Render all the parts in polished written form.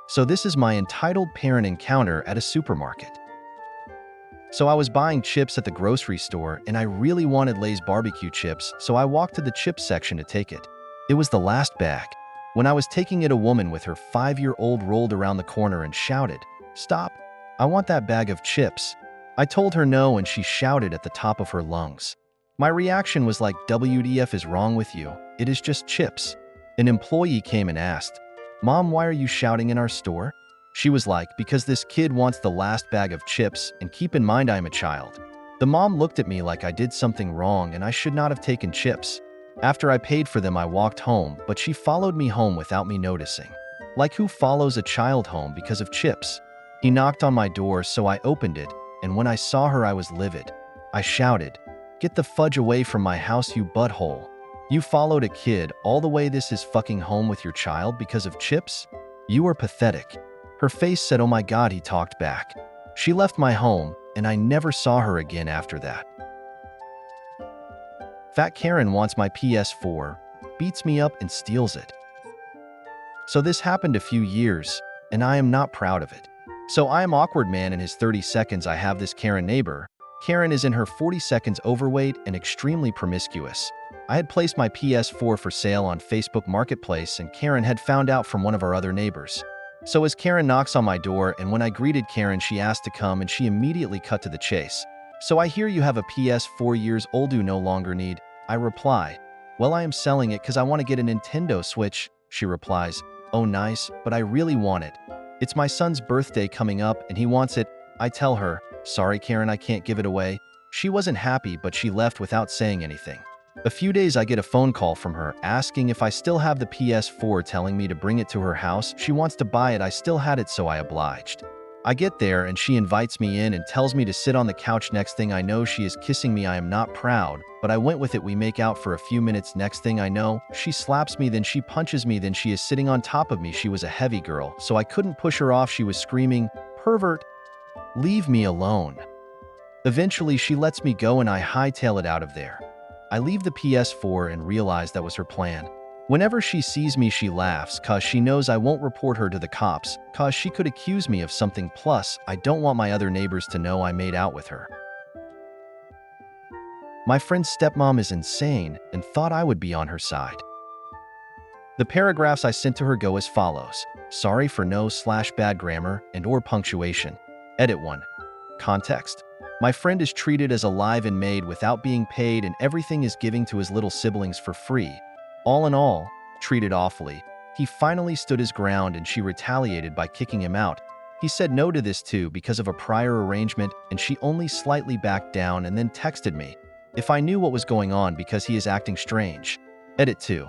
So this is my entitled parent encounter at a supermarket. So I was buying chips at the grocery store and I really wanted Lay's barbecue chips, so I walked to the chips section to take it. It was the last bag. When I was taking it, a woman with her 5-year-old rolled around the corner and shouted, "Stop! I want that bag of chips." I told her no and she shouted at the top of her lungs. My reaction was like, "WTF is wrong with you? It is just chips." An employee came and asked, "Mom, why are you shouting in our store?" She was like, "Because this kid wants the last bag of chips, and keep in mind I'm a child." The mom looked at me like I did something wrong and I should not have taken chips. After I paid for them, I walked home, but she followed me home without me noticing. Like, who follows a child home because of chips? He knocked on my door, so I opened it, and when I saw her I was livid. I shouted, "Get the fudge away from my house, you butthole. You followed a kid all the way this is fucking home with your child because of chips? You are pathetic." Her face said, "Oh my God," he talked back. She left my home, and I never saw her again after that. Fat Karen wants my PS4, beats me up and steals it. So this happened a few years, and I am not proud of it. So I am awkward man in his 30 seconds. I have this Karen neighbor. Karen is in her 40 seconds, overweight and extremely promiscuous. I had placed my PS4 for sale on Facebook Marketplace, and Karen had found out from one of our other neighbors. So as Karen knocks on my door, and when I greeted Karen, she asked to come and she immediately cut to the chase. "So I hear you have a PS4 years old you no longer need." I reply, "Well, I am selling it because I want to get a Nintendo Switch." She replies, "Oh nice, but I really want it. It's my son's birthday coming up and he wants it." I tell her, "Sorry Karen, I can't give it away." She wasn't happy, but she left without saying anything. A few days I get a phone call from her asking if I still have the PS4, telling me to bring it to her house. She wants to buy it. I still had it, so I obliged. I get there and she invites me in and tells me to sit on the couch. Next thing I know, she is kissing me. I am not proud, but I went with it. We make out for a few minutes. Next thing I know, she slaps me, then she punches me, then she is sitting on top of me. She was a heavy girl, so I couldn't push her off. She was screaming, "Pervert, leave me alone." Eventually she lets me go and I hightail it out of there. I leave the PS4 and realize that was her plan. Whenever she sees me, she laughs cause she knows I won't report her to the cops cause she could accuse me of something. Plus, I don't want my other neighbors to know I made out with her. My friend's stepmom is insane and thought I would be on her side. The paragraphs I sent to her go as follows. Sorry for no/bad grammar and/or punctuation. Edit 1. Context. My friend is treated as a live-in maid without being paid, and everything is giving to his little siblings for free. All in all, treated awfully. He finally stood his ground and she retaliated by kicking him out. He said no to this too because of a prior arrangement, and she only slightly backed down and then texted me if I knew what was going on because he is acting strange. Edit 2.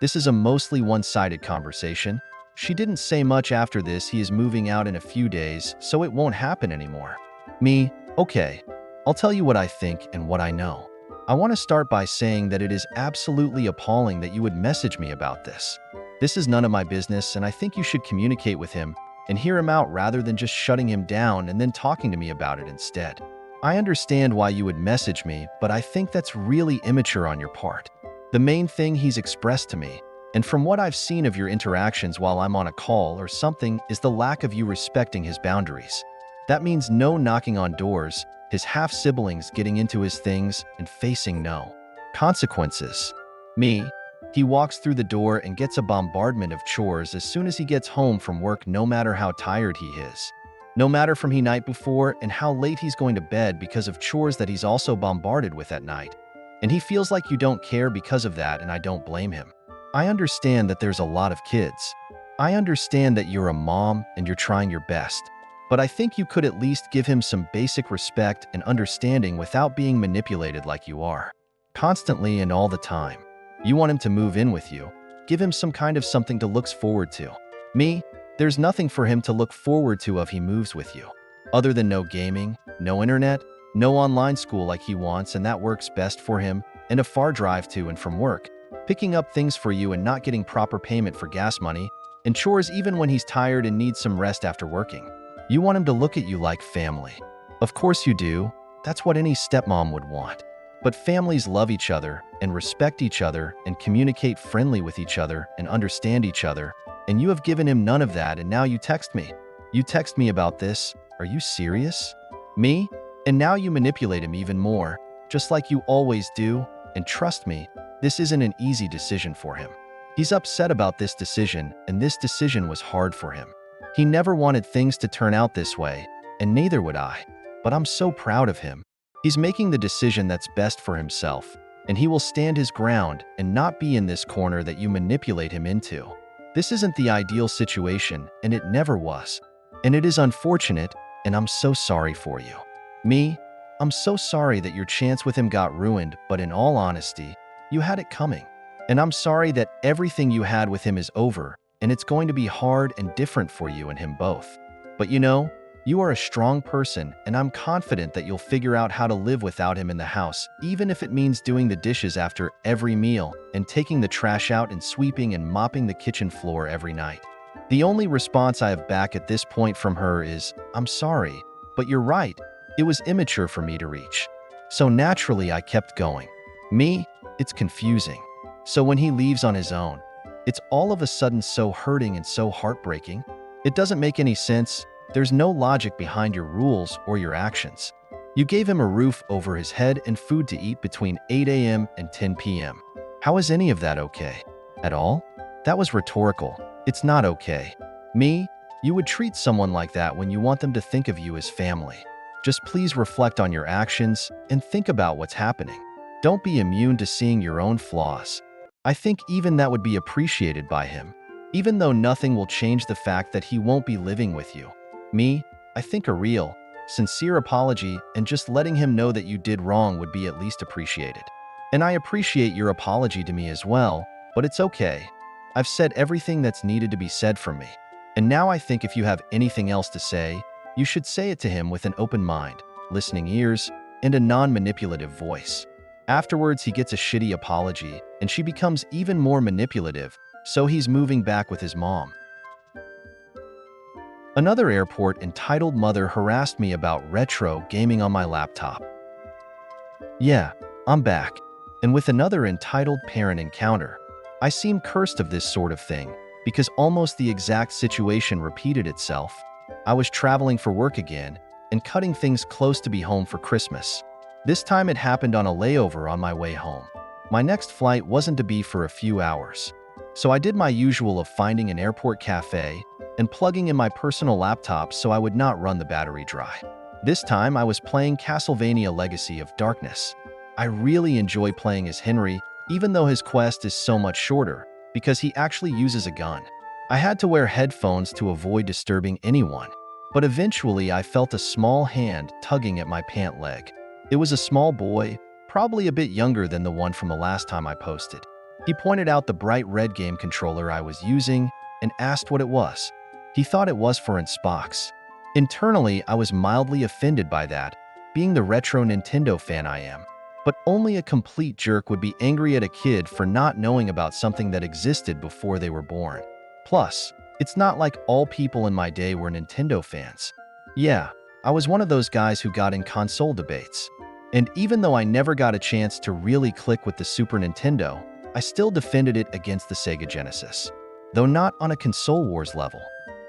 This is a mostly one-sided conversation. She didn't say much after this. He is moving out in a few days, so it won't happen anymore. Me, okay, I'll tell you what I think and what I know. I want to start by saying that it is absolutely appalling that you would message me about this. This is none of my business, and I think you should communicate with him and hear him out rather than just shutting him down and then talking to me about it instead. I understand why you would message me, but I think that's really immature on your part. The main thing he's expressed to me, and from what I've seen of your interactions while I'm on a call or something, is the lack of you respecting his boundaries. That means no knocking on doors, his half-siblings getting into his things, and facing no consequences. Me, he walks through the door and gets a bombardment of chores as soon as he gets home from work, no matter how tired he is. No matter from the night before and how late he's going to bed because of chores that he's also bombarded with at night. And he feels like you don't care because of that, and I don't blame him. I understand that there's a lot of kids. I understand that you're a mom and you're trying your best. But I think you could at least give him some basic respect and understanding without being manipulated like you are. Constantly and all the time. You want him to move in with you. Give him some kind of something to look forward to. Me, there's nothing for him to look forward to if he moves with you. Other than no gaming, no internet, no online school like he wants and that works best for him, and a far drive to and from work, picking up things for you and not getting proper payment for gas money, and chores even when he's tired and needs some rest after working. You want him to look at you like family. Of course you do. That's what any stepmom would want. But families love each other and respect each other and communicate friendly with each other and understand each other, And you have given him none of that, and now you text me. You text me about this? Are you serious? Me? And now you manipulate him even more, just like you always do. And trust me, this isn't an easy decision for him. He's upset about this decision, and this decision was hard for him. He never wanted things to turn out this way, and neither would I. But I'm so proud of him. He's making the decision that's best for himself, and he will stand his ground and not be in this corner that you manipulate him into. This isn't the ideal situation, and it never was. And it is unfortunate, and I'm so sorry for you. Me? I'm so sorry that your chance with him got ruined, but in all honesty, you had it coming. And I'm sorry that everything you had with him is over, and it's going to be hard and different for you and him both. But you know, you are a strong person, and I'm confident that you'll figure out how to live without him in the house, even if it means doing the dishes after every meal and taking the trash out and sweeping and mopping the kitchen floor every night. The only response I have back at this point from her is, I'm sorry, but you're right, it was immature for me to reach. So naturally I kept going. Me? It's confusing. So when he leaves on his own, it's all of a sudden so hurting and so heartbreaking. It doesn't make any sense. There's no logic behind your rules or your actions. You gave him a roof over his head and food to eat between 8 a.m. and 10 p.m. How is any of that okay? At all? That was rhetorical. It's not okay. Me? You would treat someone like that when you want them to think of you as family. Just please reflect on your actions and think about what's happening. Don't be immune to seeing your own flaws. I think even that would be appreciated by him, even though nothing will change the fact that he won't be living with you. Me? I think a real, sincere apology and just letting him know that you did wrong would be at least appreciated. And I appreciate your apology to me as well, but it's okay. I've said everything that's needed to be said from me. And now I think if you have anything else to say, you should say it to him with an open mind, listening ears, and a non-manipulative voice. Afterwards, he gets a shitty apology, and she becomes even more manipulative, so he's moving back with his mom. Another airport entitled mother harassed me about retro gaming on my laptop. Yeah, I'm back, and with another entitled parent encounter. I seem cursed of this sort of thing, because almost the exact situation repeated itself. I was traveling for work again, and cutting things close to be home for Christmas. This time it happened on a layover on my way home. My next flight wasn't to be for a few hours. So I did my usual of finding an airport cafe and plugging in my personal laptop so I would not run the battery dry. This time I was playing Castlevania Legacy of Darkness. I really enjoy playing as Henry, even though his quest is so much shorter, because he actually uses a gun. I had to wear headphones to avoid disturbing anyone, but eventually I felt a small hand tugging at my pant leg. It was a small boy, probably a bit younger than the one from the last time I posted. He pointed out the bright red game controller I was using and asked what it was. He thought it was for Xbox. Internally, I was mildly offended by that, being the retro Nintendo fan I am. But only a complete jerk would be angry at a kid for not knowing about something that existed before they were born. Plus, it's not like all people in my day were Nintendo fans. Yeah, I was one of those guys who got in console debates. And even though I never got a chance to really click with the Super Nintendo, I still defended it against the Sega Genesis. Though not on a console wars level.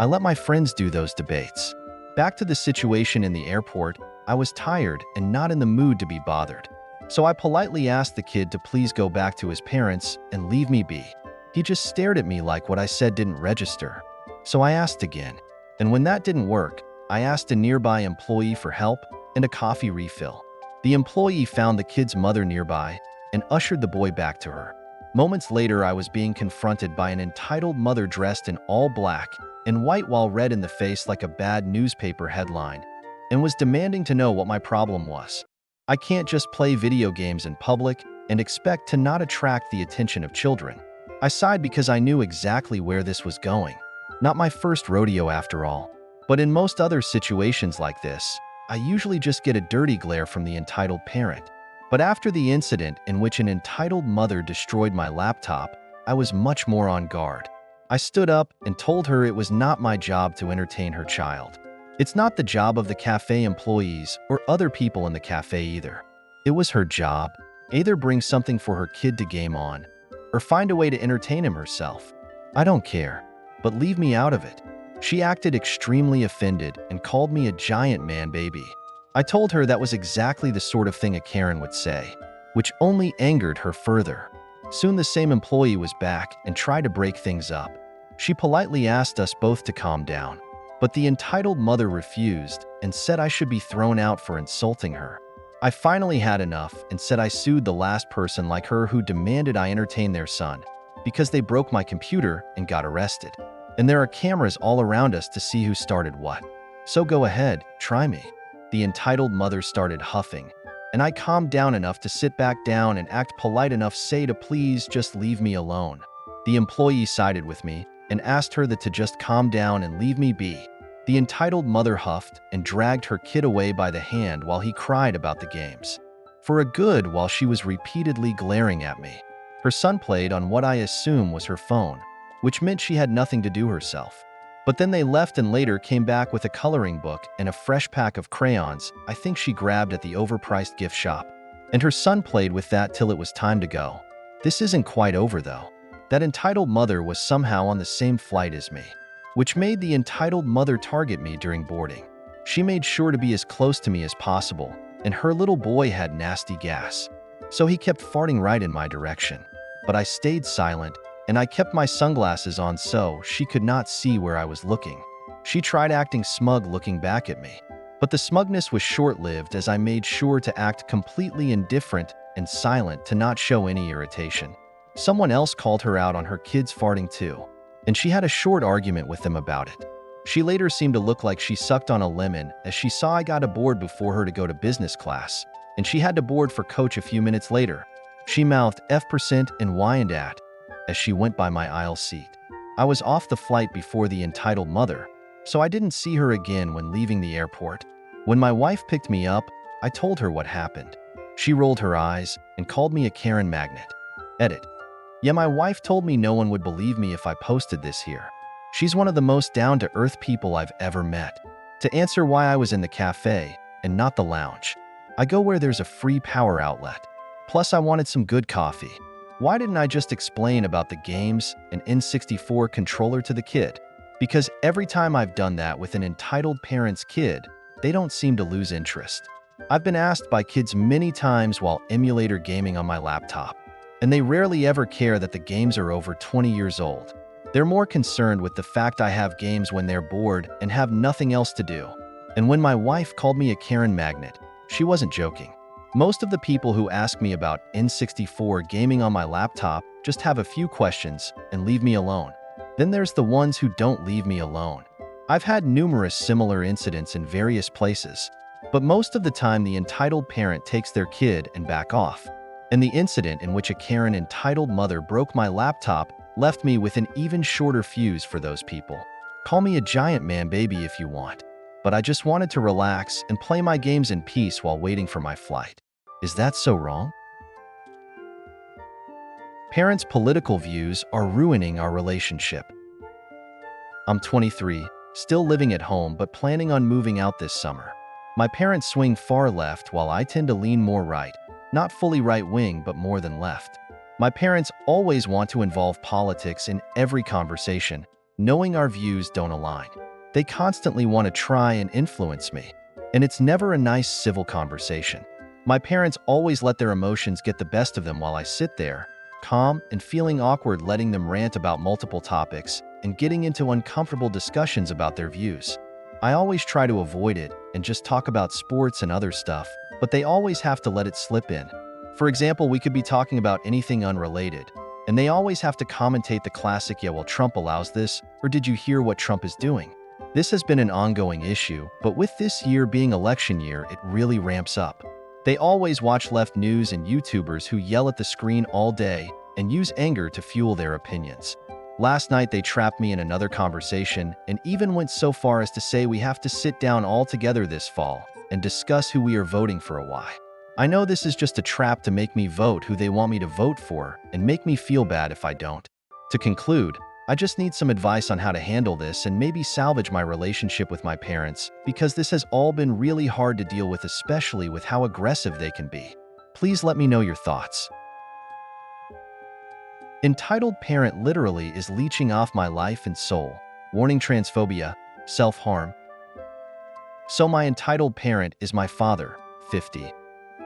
I let my friends do those debates. Back to the situation in the airport, I was tired and not in the mood to be bothered. So I politely asked the kid to please go back to his parents and leave me be. He just stared at me like what I said didn't register. So I asked again. And when that didn't work, I asked a nearby employee for help and a coffee refill. The employee found the kid's mother nearby and ushered the boy back to her. Moments later, I was being confronted by an entitled mother dressed in all black and white while red in the face like a bad newspaper headline, and was demanding to know what my problem was. I can't just play video games in public and expect to not attract the attention of children. I sighed because I knew exactly where this was going. Not my first rodeo after all. But in most other situations like this, I usually just get a dirty glare from the entitled parent. But after the incident in which an entitled mother destroyed my laptop, I was much more on guard. I stood up and told her it was not my job to entertain her child. It's not the job of the cafe employees or other people in the cafe either. It was her job. Either bring something for her kid to game on, or find a way to entertain him herself. I don't care. but leave me out of it. She acted extremely offended and called me a giant man baby. I told her that was exactly the sort of thing a Karen would say, which only angered her further. Soon the same employee was back and tried to break things up. She politely asked us both to calm down, but the entitled mother refused and said I should be thrown out for insulting her. I finally had enough and said I sued the last person like her who demanded I entertain their son because they broke my computer and got arrested. And there are cameras all around us to see who started what. So go ahead, try me. The entitled mother started huffing, and I calmed down enough to sit back down and act polite enough say to please just leave me alone. The employee sided with me and asked her that to just calm down and leave me be. The entitled mother huffed and dragged her kid away by the hand while he cried about the games. For a good while she was repeatedly glaring at me. Her son played on what I assume was her phone, which meant she had nothing to do herself. But then they left and later came back with a coloring book and a fresh pack of crayons I think she grabbed at the overpriced gift shop. And her son played with that till it was time to go. This isn't quite over though. That entitled mother was somehow on the same flight as me, which made the entitled mother target me during boarding. She made sure to be as close to me as possible, and her little boy had nasty gas. So he kept farting right in my direction. But I stayed silent, and I kept my sunglasses on so she could not see where I was looking. She tried acting smug looking back at me, but the smugness was short-lived as I made sure to act completely indifferent and silent to not show any irritation. Someone else called her out on her kids farting too, and she had a short argument with them about it. She later seemed to look like she sucked on a lemon as she saw I got aboard before her to go to business class, and she had to board for coach a few minutes later. She mouthed F% and whined at as she went by my aisle seat. I was off the flight before the entitled mother, so I didn't see her again when leaving the airport. When my wife picked me up, I told her what happened. She rolled her eyes and called me a Karen magnet. Edit. Yeah, my wife told me no one would believe me if I posted this here. She's one of the most down-to-earth people I've ever met. To answer why I was in the cafe and not the lounge, I go where there's a free power outlet. Plus, I wanted some good coffee. Why didn't I just explain about the games and N64 controller to the kid? Because every time I've done that with an entitled parent's kid, they don't seem to lose interest. I've been asked by kids many times while emulator gaming on my laptop, and they rarely ever care that the games are over 20 years old. They're more concerned with the fact I have games when they're bored and have nothing else to do. And when my wife called me a Karen magnet, she wasn't joking. Most of the people who ask me about N64 gaming on my laptop just have a few questions and leave me alone. Then there's the ones who don't leave me alone. I've had numerous similar incidents in various places, but most of the time the entitled parent takes their kid and back off. And the incident in which a Karen entitled mother broke my laptop left me with an even shorter fuse for those people. Call me a giant man baby if you want, but I just wanted to relax and play my games in peace while waiting for my flight. Is that so wrong? Parents' political views are ruining our relationship. I'm 23, still living at home but planning on moving out this summer. My parents swing far left while I tend to lean more right, not fully right-wing but more than left. My parents always want to involve politics in every conversation, knowing our views don't align. They constantly want to try and influence me, and it's never a nice civil conversation. My parents always let their emotions get the best of them while I sit there, calm and feeling awkward, letting them rant about multiple topics and getting into uncomfortable discussions about their views. I always try to avoid it and just talk about sports and other stuff, but they always have to let it slip in. For example, we could be talking about anything unrelated, and they always have to commentate the classic, yeah, well, Trump allows this, or did you hear what Trump is doing? This has been an ongoing issue, but with this year being election year, it really ramps up. They always watch left news and YouTubers who yell at the screen all day and use anger to fuel their opinions. Last night, they trapped me in another conversation and even went so far as to say we have to sit down all together this fall and discuss who we are voting for a why. I know this is just a trap to make me vote who they want me to vote for and make me feel bad if I don't. To conclude, I just need some advice on how to handle this and maybe salvage my relationship with my parents, because this has all been really hard to deal with, especially with how aggressive they can be. Please let me know your thoughts. Entitled parent literally is leeching off my life and soul. Warning: transphobia, self-harm. So my entitled parent is my father, 50.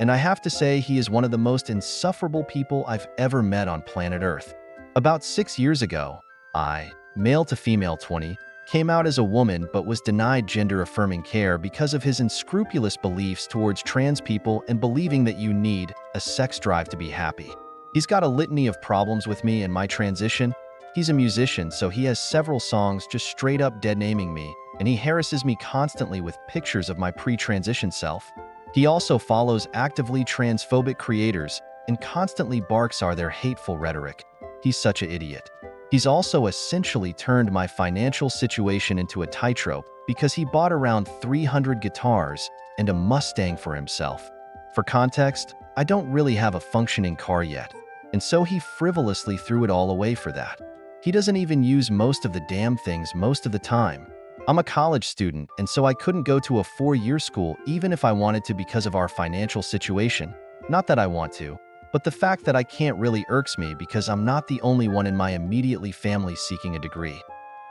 And I have to say he is one of the most insufferable people I've ever met on planet Earth. About 6 years ago, I, male to female 20, came out as a woman but was denied gender-affirming care because of his unscrupulous beliefs towards trans people and believing that you need a sex drive to be happy. He's got a litany of problems with me and my transition. He's a musician, so he has several songs just straight up dead-naming me, and he harasses me constantly with pictures of my pre-transition self. He also follows actively transphobic creators and constantly barks their hateful rhetoric. He's such an idiot. He's also essentially turned my financial situation into a tightrope because he bought around 300 guitars and a Mustang for himself. For context, I don't really have a functioning car yet, and so he frivolously threw it all away for that. He doesn't even use most of the damn things most of the time. I'm a college student, and so I couldn't go to a 4-year school even if I wanted to because of our financial situation. Not that I want to, but the fact that I can't really irks me because I'm not the only one in my immediately family seeking a degree.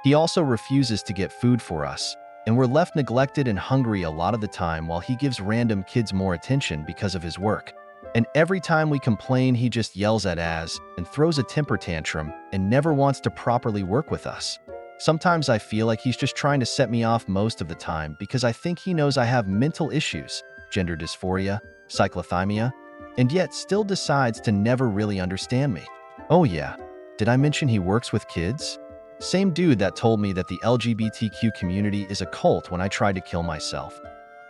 He also refuses to get food for us, and we're left neglected and hungry a lot of the time while he gives random kids more attention because of his work. And every time we complain, he just yells at us and throws a temper tantrum and never wants to properly work with us. Sometimes I feel like he's just trying to set me off most of the time because I think he knows I have mental issues, gender dysphoria, cyclothymia, and yet still decides to never really understand me. Oh yeah, did I mention he works with kids? Same dude that told me that the LGBTQ community is a cult when I tried to kill myself.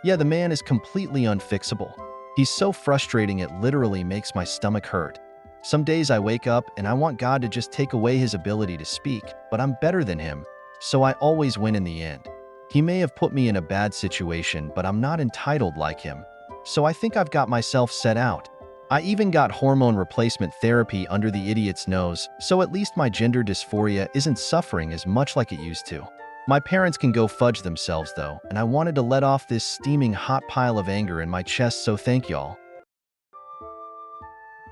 Yeah, the man is completely unfixable. He's so frustrating it literally makes my stomach hurt. Some days I wake up and I want God to just take away his ability to speak, but I'm better than him, so I always win in the end. He may have put me in a bad situation, but I'm not entitled like him, so I think I've got myself set out. I even got hormone replacement therapy under the idiot's nose, so at least my gender dysphoria isn't suffering as much like it used to. My parents can go fudge themselves though, and I wanted to let off this steaming hot pile of anger in my chest, so thank y'all.